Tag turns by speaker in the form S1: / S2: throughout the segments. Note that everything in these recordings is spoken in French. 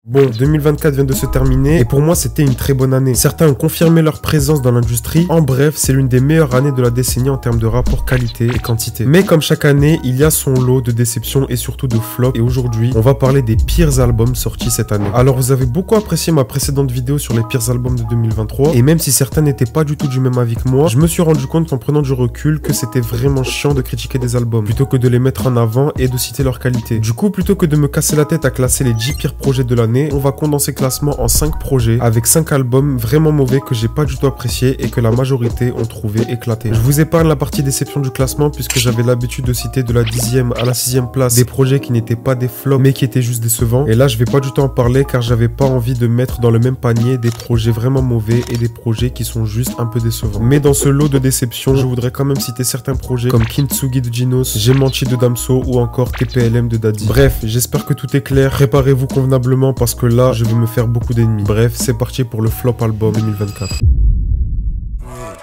S1: Bon, 2024 vient de se terminer et pour moi c'était une très bonne année. Certains ont confirmé leur présence dans l'industrie. En bref, c'est l'une des meilleures années de la décennie en termes de rapport qualité et quantité. Mais comme chaque année, il y a son lot de déceptions et surtout de flops. Et aujourd'hui, on va parler des pires albums sortis cette année. Alors vous avez beaucoup apprécié ma précédente vidéo sur les pires albums de 2023. Et même si certains n'étaient pas du tout du même avis que moi, je me suis rendu compte en prenant du recul que c'était vraiment chiant de critiquer des albums plutôt que de les mettre en avant et de citer leur qualité. Du coup, plutôt que de me casser la tête à classer les 10 pires projets de l'année, on va condenser le classement en 5 projets avec 5 albums vraiment mauvais que j'ai pas du tout apprécié et que la majorité ont trouvé éclatés. Je vous épargne la partie déception du classement puisque j'avais l'habitude de citer de la 10e à la 6e place des projets qui n'étaient pas des flops mais qui étaient juste décevants. Et là je vais pas du tout en parler car j'avais pas envie de mettre dans le même panier des projets vraiment mauvais et des projets qui sont juste un peu décevants. Mais dans ce lot de déception, je voudrais quand même citer certains projets comme Kintsugi de Genos, J'ai menti de Damso ou encore TPLM de Daddy. Bref, j'espère que tout est clair. Préparez-vous convenablement parce que là, je vais me faire beaucoup d'ennemis. Bref, c'est parti pour le flop album 2024.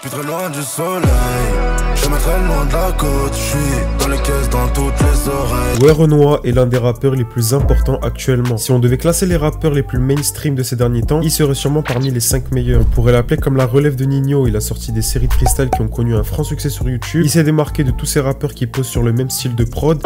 S2: Je suis très loin du soleil, je me très loin de la côte, je suis dans les caisses, dans toutes les oreilles.
S1: Werenoi est l'un des rappeurs les plus importants actuellement. Si on devait classer les rappeurs les plus mainstream de ces derniers temps, il serait sûrement parmi les 5 meilleurs. On pourrait l'appeler comme la relève de Nino. Il a sorti des séries de freestyle qui ont connu un franc succès sur YouTube. Il s'est démarqué de tous ces rappeurs qui posent sur le même style de prod.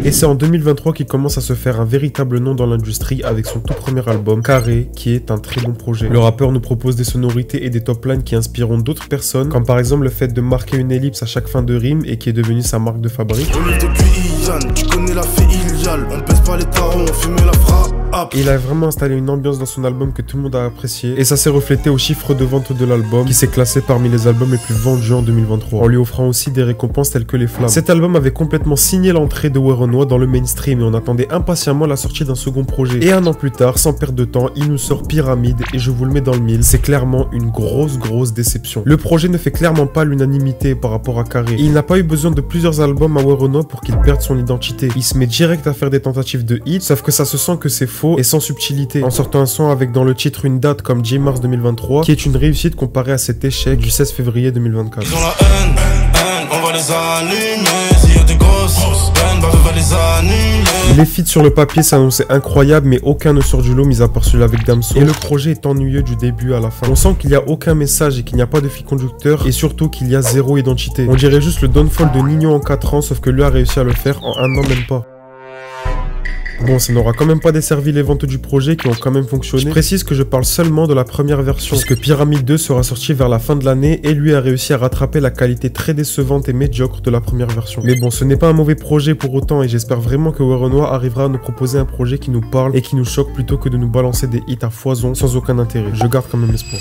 S1: Et c'est en 2023 qu'il commence à se faire un véritable nom dans l'industrie avec son tout premier album, Carré, qui est un très bon projet. Le rappeur nous propose des sonorités et des top lines qui inspireront d'autres personnes, comme par exemple le fait de marquer une ellipse à chaque fin de rime et qui est devenu sa marque de fabrique.
S2: Tu connais la fée Ilial, on pèse pas les tarots, on fume la frappe.
S1: Et il a vraiment installé une ambiance dans son album que tout le monde a apprécié. Et ça s'est reflété au chiffre de vente de l'album, qui s'est classé parmi les albums les plus vendus en 2023, en lui offrant aussi des récompenses telles que les flammes. Cet album avait complètement signé l'entrée de Werenoi dans le mainstream et on attendait impatiemment la sortie d'un second projet. Et un an plus tard, sans perdre de temps, il nous sort Pyramide et je vous le mets dans le mille. C'est clairement une grosse déception. Le projet ne fait clairement pas l'unanimité par rapport à Carré. Et il n'a pas eu besoin de plusieurs albums à Werenoi pour qu'il perde son identité. Il se met direct à faire des tentatives de hits, sauf que ça se sent que c'est faux et sans subtilité, en sortant un son avec dans le titre une date comme J-Mars 2023, qui est une réussite comparée à cet échec du 16 février 2024.
S2: Ils ont la haine, on va les allumer, s'il y a des grosses peines, bah on va les annuler.
S1: Les feats sur le papier s'annonçaient incroyables, mais aucun ne sort du lot, mis à part celui avec Damso. Et le projet est ennuyeux du début à la fin. On sent qu'il n'y a aucun message et qu'il n'y a pas de fil conducteur, et surtout qu'il y a zéro identité. On dirait juste le downfall de Nino en 4 ans, sauf que lui a réussi à le faire en un an même pas. Bon, ça n'aura quand même pas desservi les ventes du projet qui ont quand même fonctionné. Je précise que je parle seulement de la première version, puisque Pyramide 2 sera sorti vers la fin de l'année et lui a réussi à rattraper la qualité très décevante et médiocre de la première version. Mais bon, ce n'est pas un mauvais projet pour autant et j'espère vraiment que Werenoi arrivera à nous proposer un projet qui nous parle et qui nous choque plutôt que de nous balancer des hits à foison sans aucun intérêt. Je garde quand même espoir.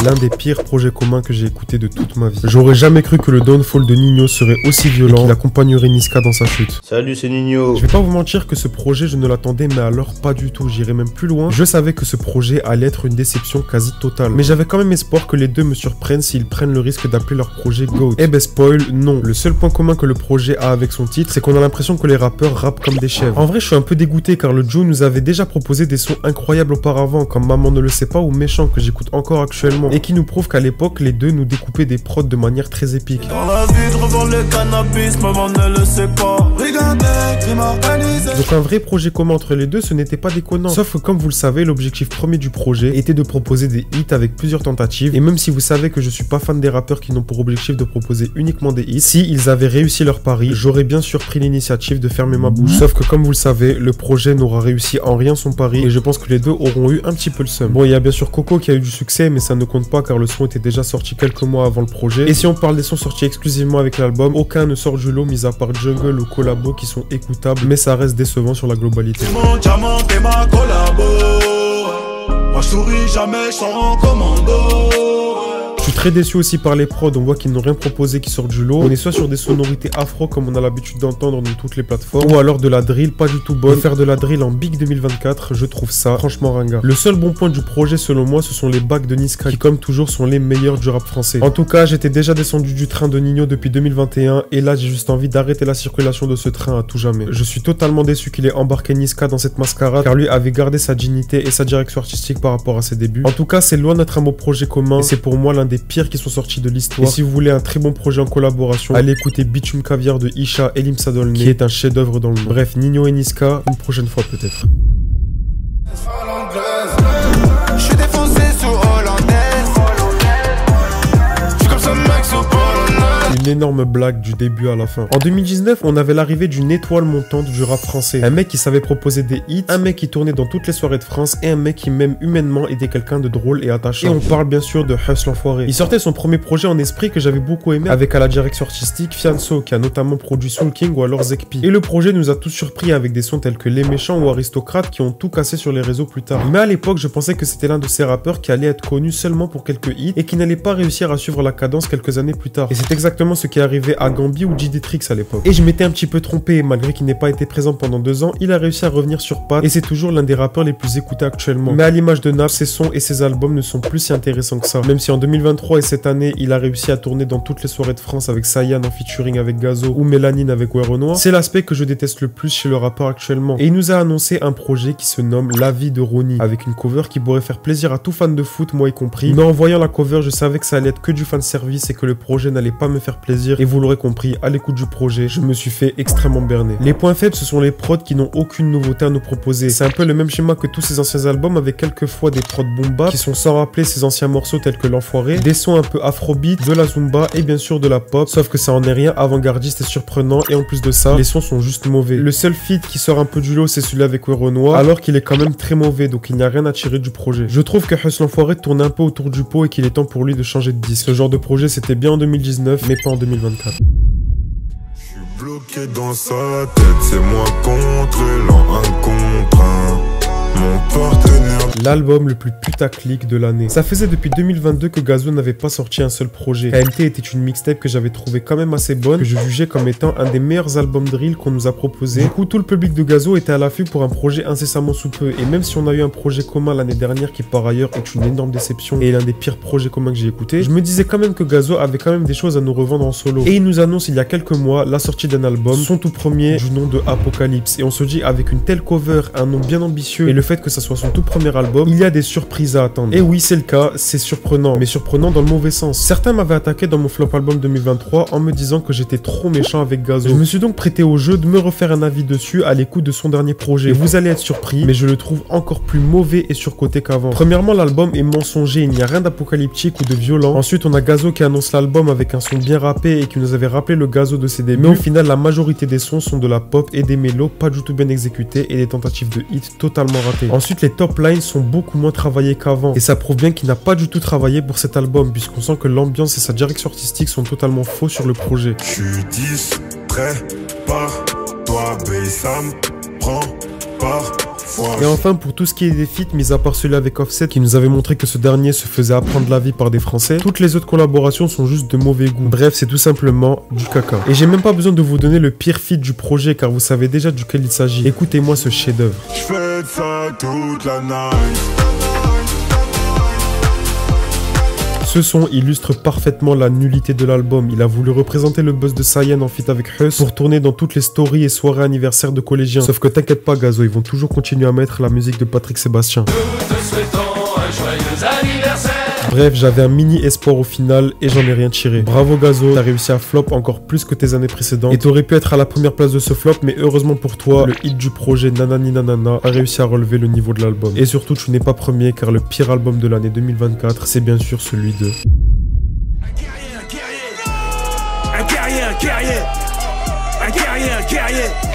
S1: L'un des pires projets communs que j'ai écouté de toute ma vie. J'aurais jamais cru que le downfall de Nino serait aussi violent et qu'il accompagnerait Niska dans sa chute.
S3: Salut, c'est Nino.
S1: Je vais pas vous mentir que ce projet, je ne l'attendais, mais alors pas du tout. J'irai même plus loin. Je savais que ce projet allait être une déception quasi totale. Mais j'avais quand même espoir que les deux me surprennent s'ils prennent le risque d'appeler leur projet GOAT. Eh ben spoil, non. Le seul point commun que le projet a avec son titre, c'est qu'on a l'impression que les rappeurs rappent comme des chèvres. En vrai, je suis un peu dégoûté car le Joe nous avait déjà proposé des sons incroyables auparavant, comme Maman ne le sait pas ou Méchant, que j'écoute encore actuellement, et qui nous prouve qu'à l'époque, les deux nous découpaient des prods de manière très épique.
S2: Dans la vie, je revends le cannabis, maman ne le sait pas. Regardez, crime organisé.
S1: Donc un vrai projet commun entre les deux, ce n'était pas déconnant. Sauf que comme vous le savez, l'objectif premier du projet était de proposer des hits avec plusieurs tentatives. Et même si vous savez que je suis pas fan des rappeurs qui n'ont pour objectif de proposer uniquement des hits, si ils avaient réussi leur pari, j'aurais bien sûr pris l'initiative de fermer ma bouche. Sauf que comme vous le savez, le projet n'aura réussi en rien son pari et je pense que les deux auront eu un petit peu le seum. Bon, il y a bien sûr Coco qui a eu du succès, mais ça ne compte pas car le son était déjà sorti quelques mois avant le projet. Et si on parle des sons sortis exclusivement avec l'album, aucun ne sort du lot mis à part Jungle ou Collabo qui sont écoutables, mais ça reste décevant sur la globalité.
S2: Mon diamant et ma collabo. Moi je souris jamais, je sors en commando.
S1: Je suis très déçu aussi par les prods, on voit qu'ils n'ont rien proposé qui sort du lot. On est soit sur des sonorités afro comme on a l'habitude d'entendre dans toutes les plateformes, ou alors de la drill pas du tout bonne. Faire de la drill en Big 2024, je trouve ça franchement ringard. Le seul bon point du projet selon moi, ce sont les bacs de Niska qui comme toujours sont les meilleurs du rap français. En tout cas, j'étais déjà descendu du train de Nino depuis 2021 et là j'ai juste envie d'arrêter la circulation de ce train à tout jamais. Je suis totalement déçu qu'il ait embarqué Niska dans cette mascarade car lui avait gardé sa dignité et sa direction artistique par rapport à ses débuts. En tout cas, c'est loin d'être un beau projet commun et c'est pour moi l'un des des pires qui sont sortis de l'histoire. Et si vous voulez un très bon projet en collaboration, allez écouter Bitume Caviar de Isha et Limsa Dolné, qui est un chef-d'œuvre dans le nom. Bref, Nino et Niska, une prochaine fois peut-être.
S2: Je suis défoncé sous hollandaise. Je suis comme ça mec sous polonais.
S1: Une énorme blague du début à la fin. En 2019, on avait l'arrivée d'une étoile montante du rap français. Un mec qui savait proposer des hits, un mec qui tournait dans toutes les soirées de France et un mec qui même humainement était quelqu'un de drôle et attachant. Et on parle bien sûr de Huss l'Enfoiré. Il sortait son premier projet en esprit que j'avais beaucoup aimé avec à la direction artistique Fianso qui a notamment produit Soul King ou alors Zekpi. Et le projet nous a tous surpris avec des sons tels que Les Méchants ou Aristocrates qui ont tout cassé sur les réseaux plus tard. Mais à l'époque, je pensais que c'était l'un de ces rappeurs qui allait être connu seulement pour quelques hits et qui n'allait pas réussir à suivre la cadence quelques années plus tard. Et c'est exactement ce qui est arrivé à Gambi ou Jidetrix à l'époque. Et je m'étais un petit peu trompé, malgré qu'il n'ait pas été présent pendant 2 ans, il a réussi à revenir sur pattes et c'est toujours l'un des rappeurs les plus écoutés actuellement. Mais à l'image de Naf, ses sons et ses albums ne sont plus si intéressants que ça. Même si en 2023 et cette année, il a réussi à tourner dans toutes les soirées de France avec Sayan en featuring avec Gazo ou Mélanine avec Werenoi, c'est l'aspect que je déteste le plus chez le rappeur actuellement. Et il nous a annoncé un projet qui se nomme La vie de Ronnie, avec une cover qui pourrait faire plaisir à tout fan de foot, moi y compris. Mais en voyant la cover, je savais que ça allait être que du fan service et que le projet n'allait pas me faire plaisir. Et vous l'aurez compris, à l'écoute du projet, je me suis fait extrêmement berner. Les points faibles, ce sont les prods qui n'ont aucune nouveauté à nous proposer. C'est un peu le même schéma que tous ces anciens albums avec quelquefois des prods bomba qui sont sans rappeler ces anciens morceaux tels que L'Enfoiré, des sons un peu afrobeat, de la zumba et bien sûr de la pop, sauf que ça en est rien avant-gardiste et surprenant et en plus de ça, les sons sont juste mauvais. Le seul feat qui sort un peu du lot, c'est celui avec Werenoi, alors qu'il est quand même très mauvais, donc il n'y a rien à tirer du projet. Je trouve que Huss l'Enfoiré tourne un peu autour du pot et qu'il est temps pour lui de changer de disque. Ce genre de projet c'était bien en 2019, mais pas en 2024.
S2: Bloqué dans sa tête, c'est moi contre l'an, un contre un. Mon partenaire.
S1: L'album le plus putaclic de l'année. Ça faisait depuis 2022 que Gazo n'avait pas sorti un seul projet. KMT était une mixtape que j'avais trouvé quand même assez bonne, que je jugeais comme étant un des meilleurs albums drill qu'on nous a proposé. Du coup, tout le public de Gazo était à l'affût pour un projet incessamment sous peu. Et même si on a eu un projet commun l'année dernière qui par ailleurs est une énorme déception et l'un des pires projets communs que j'ai écouté, je me disais quand même que Gazo avait quand même des choses à nous revendre en solo. Et il nous annonce il y a quelques mois la sortie d'un album, son tout premier, du nom de Apocalypse. Et on se dit avec une telle cover, un nom bien ambitieux et le fait que ça soit son tout premier album, il y a des surprises à attendre. Et oui, c'est le cas, c'est surprenant, mais surprenant dans le mauvais sens. Certains m'avaient attaqué dans mon flop album 2023 en me disant que j'étais trop méchant avec Gazo. Je me suis donc prêté au jeu de me refaire un avis dessus à l'écoute de son dernier projet. Et vous allez être surpris, mais je le trouve encore plus mauvais et surcoté qu'avant. Premièrement, l'album est mensonger, il n'y a rien d'apocalyptique ou de violent. Ensuite, on a Gazo qui annonce l'album avec un son bien rappé et qui nous avait rappelé le Gazo de ses débuts. Mais au final, la majorité des sons sont de la pop et des mélos pas du tout bien exécutés et des tentatives de hits totalement ratées. Ensuite, les top lines sont beaucoup moins travaillés qu'avant et ça prouve bien qu'il n'a pas du tout travaillé pour cet album puisqu'on sent que l'ambiance et sa direction artistique sont totalement faux sur le projet.
S2: Je suis distrait par toi, baby, ça me prend parfois.
S1: Et enfin, pour tout ce qui est des feats, mis à part celui avec Offset qui nous avait montré que ce dernier se faisait apprendre la vie par des Français, toutes les autres collaborations sont juste de mauvais goût. Bref, c'est tout simplement du caca. Et j'ai même pas besoin de vous donner le pire feat du projet car vous savez déjà duquel il s'agit. Écoutez-moi ce chef-d'œuvre.
S2: Je fais ça toute la night.
S1: Ce son illustre parfaitement la nullité de l'album. Il a voulu représenter le buzz de Sayan en feat avec Huss pour tourner dans toutes les stories et soirées anniversaires de collégiens. Sauf que t'inquiète pas Gazo, ils vont toujours continuer à mettre la musique de Patrick Sébastien.
S3: Nous te souhaitons un joyeux anniversaire.
S1: Bref, j'avais un mini espoir au final et j'en ai rien tiré. Bravo Gazo, t'as réussi à flop encore plus que tes années précédentes. Et t'aurais pu être à la première place de ce flop, mais heureusement pour toi, le hit du projet Nanani Nanana a réussi à relever le niveau de l'album. Et surtout, tu n'es pas premier car le pire album de l'année 2024, c'est bien sûr celui de...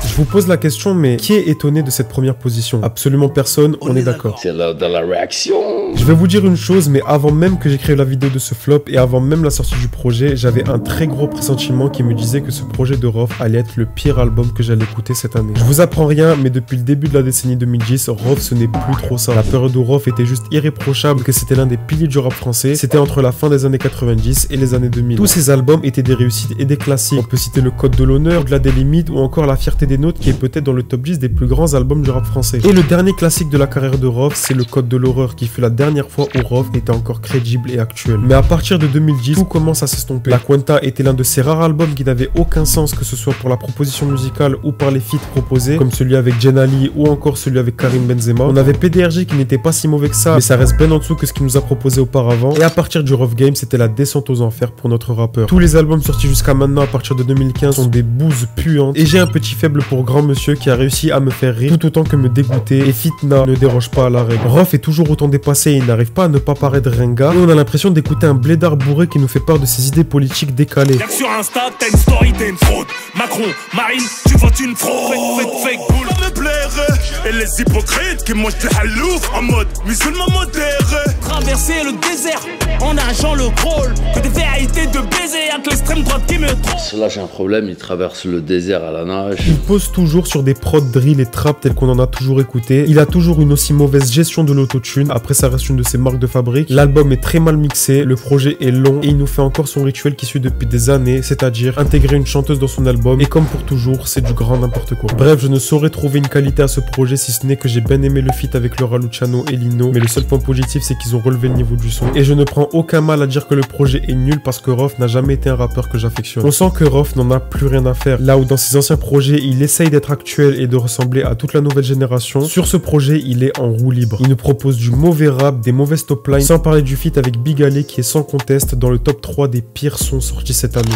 S1: Je vous pose la question, mais qui est étonné de cette première position? Absolument personne, on est d'accord.
S4: C'est l'heure de la réaction.
S1: Je vais vous dire une chose, mais avant même que j'écrive la vidéo de ce flop et avant même la sortie du projet, j'avais un très gros pressentiment qui me disait que ce projet de Rof allait être le pire album que j'allais écouter cette année. Je vous apprends rien, mais depuis le début de la décennie 2010, Rof ce n'est plus trop ça. La période où Rof était juste irréprochable, que c'était l'un des piliers du rap français, c'était entre la fin des années 90 et les années 2000. Tous ces albums étaient des réussites et des classiques. On peut citer le Code de l'honneur, Au-delà des limites ou encore La fierté des nôtres qui est peut-être dans le top 10 des plus grands albums du rap français. Et le dernier classique de la carrière de Rof, c'est le Code de l'horreur qui fut la dernière dernière fois où Rof était encore crédible et actuel. Mais à partir de 2010, tout commence à s'estomper. La Cuenta était l'un de ces rares albums qui n'avait aucun sens, que ce soit pour la proposition musicale ou par les feats proposés, comme celui avec Jen Ali ou encore celui avec Karim Benzema. On avait PDRG qui n'était pas si mauvais que ça, mais ça reste bien en dessous que ce qu'il nous a proposé auparavant. Et à partir du Rough Game, c'était la descente aux enfers pour notre rappeur. Tous les albums sortis jusqu'à maintenant à partir de 2015 sont des bouses puantes, et j'ai un petit faible pour Grand Monsieur qui a réussi à me faire rire tout autant que me dégoûter, et Fitna ne déroge pas à la règle. Rof est toujours autant dépassé et il n'arrive pas à ne pas paraître ringard, et on a l'impression d'écouter un blédard bourré qui nous fait part de ses idées politiques décalées.
S4: Y'a que sur Insta, t'as une story, t'es une fraude. Macron, Marine, tu votes une fraude. Fake boule, ça me plairait. Et les hypocrites qui mangent du halouf en mode musulman modéré. Traverser le désert en nageant le crawl. Que des vérités de baiser avec l'extrême droite qui me trompe.
S5: Là j'ai un problème, il traverse le désert à la nage.
S1: Il pose toujours sur des prods drill et trap tels qu'on en a toujours écouté. Il a toujours une aussi mauvaise gestion de l'autotune. Après ça reste une de ses marques de fabrique. L'album est très mal mixé, le projet est long et il nous fait encore son rituel qui suit depuis des années, c'est-à-dire intégrer une chanteuse dans son album. Et comme pour toujours, c'est du grand n'importe quoi. Bref, je ne saurais trouver une qualité à ce projet si ce n'est que j'ai bien aimé le feat avec Laura Luciano et Lino. Mais le seul point positif c'est qu'ils ont relevé le niveau du son. Et je ne prends aucun mal à dire que le projet est nul parce que Rof n'a jamais été un rappeur que j'affectionne. On sent que Rof n'en a plus rien à faire. Là où dans ses anciens projets, il essaye d'être actuel et de ressembler à toute la nouvelle génération, sur ce projet, il est en roue libre. Il nous propose du mauvais rap, des mauvaises top lines, sans parler du feat avec Big Ali qui est sans conteste dans le top 3 des pires sons sortis cette année.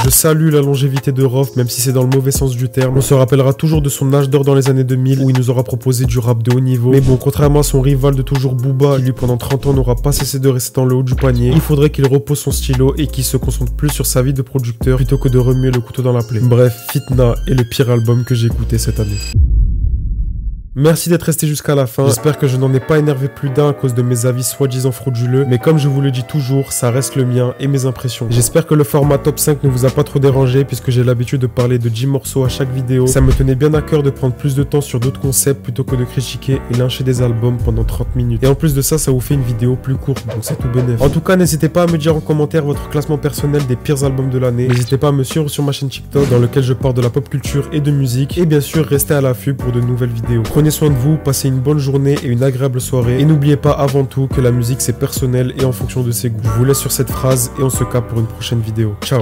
S1: Je salue la longévité de Rof, même si c'est dans le mauvais sens du terme. On se rappellera toujours de son âge d'or dans les années 2000, où il nous aura proposé du rap de haut niveau. Mais bon, contrairement à son rival de toujours Booba, qui lui pendant 30 ans n'aura pas cessé de rester dans le haut du panier, il faudrait qu'il repose son stylo et qu'il se concentre plus sur sa vie de producteur, plutôt que de remuer le couteau dans la plaie. Bref, Fitna est le pire album que j'ai écouté cette année. Merci d'être resté jusqu'à la fin. J'espère que je n'en ai pas énervé plus d'un à cause de mes avis soi-disant frauduleux. Mais comme je vous le dis toujours, ça reste le mien et mes impressions. J'espère que le format top 5 ne vous a pas trop dérangé puisque j'ai l'habitude de parler de 10 morceaux à chaque vidéo. Ça me tenait bien à cœur de prendre plus de temps sur d'autres concepts plutôt que de critiquer et lyncher des albums pendant 30 minutes. Et en plus de ça, ça vous fait une vidéo plus courte, donc c'est tout bénéf. En tout cas, n'hésitez pas à me dire en commentaire votre classement personnel des pires albums de l'année. N'hésitez pas à me suivre sur ma chaîne TikTok dans lequel je parle de la pop culture et de musique. Et bien sûr, restez à l'affût pour de nouvelles vidéos. Prenez soin de vous, passez une bonne journée et une agréable soirée. Et n'oubliez pas avant tout que la musique c'est personnel et en fonction de ses goûts. Je vous laisse sur cette phrase et on se capte pour une prochaine vidéo. Ciao.